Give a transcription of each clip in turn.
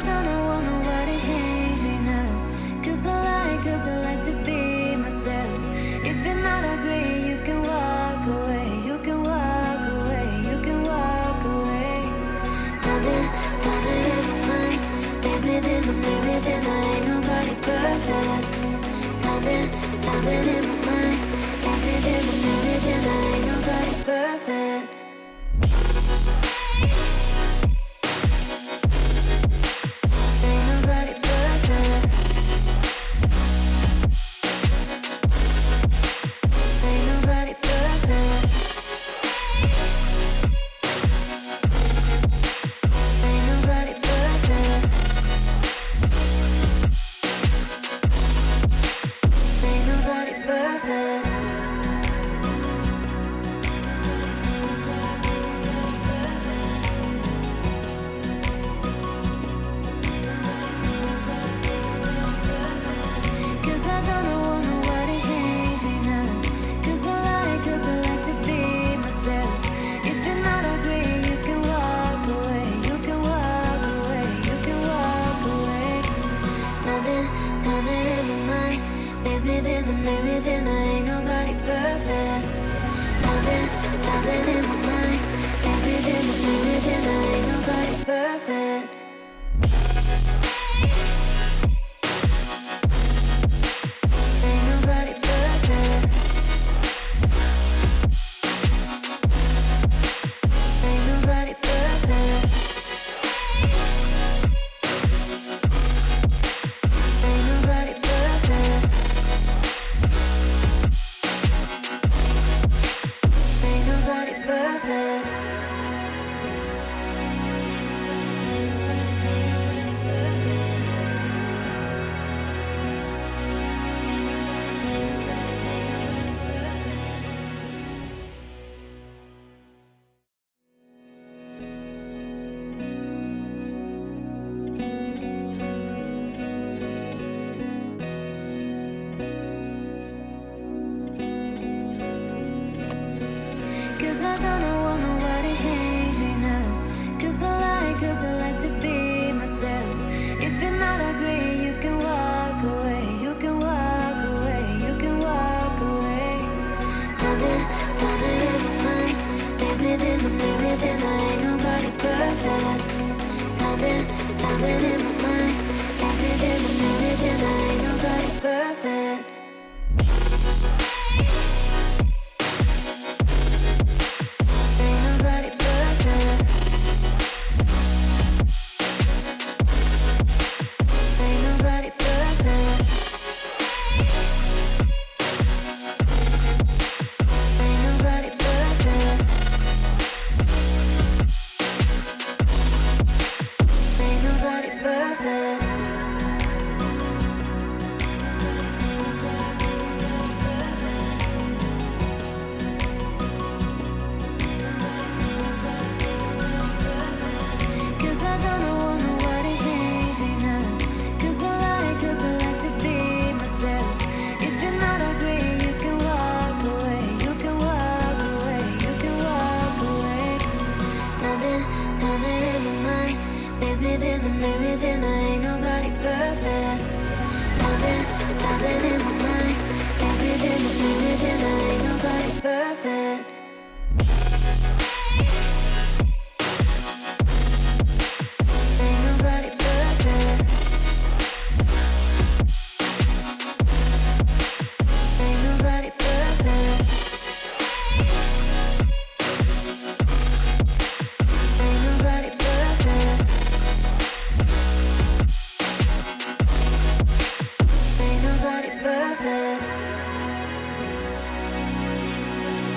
I don't want nobody change me now. Cause I like to be myself. If you're not agree, you can walk away. You can walk away, you can walk away. Something in my mind makes me think I ain't nobody perfect. Something in my mind makes me think I ain't nobody perfect. Ain't nobody perfect. Ain't nobody perfect. Ain't nobody perfect. Ain't nobody perfect. Cause I don't want nobody change me now. Cause I like to be myself. If you're not agree, you can walk away. You can walk away, you can walk away. Something in my mind makes me think I ain't nobody perfect. Something in my mind makes me think I ain't nobody perfect. Ain't nobody perfect. Ain't nobody perfect. Ain't nobody perfect. Ain't nobody perfect. Ain't nobody perfect. Ain't nobody perfect. Cause I don't want nobody change me now. Cause I like to be myself. If you're not agree, you can walk away. You can walk away, you can walk away. Something in my mind makes me think I ain't nobody perfect. Something in my mind makes me think I ain't nobody perfect. Ain't nobody perfect. Ain't nobody perfect. Ain't nobody perfect. Ain't nobody perfect. Cause I don't want nobody change me now. Cause I like to be myself. If you're not agree, you can walk away. You can walk away, you can walk away. Something in my mind makes me think I ain't nobody perfect. Something in my mind makes me think I ain't nobody perfect. Ain't nobody perfect. Ain't nobody perfect. Ain't nobody perfect. Ain't nobody perfect. Ain't nobody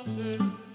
take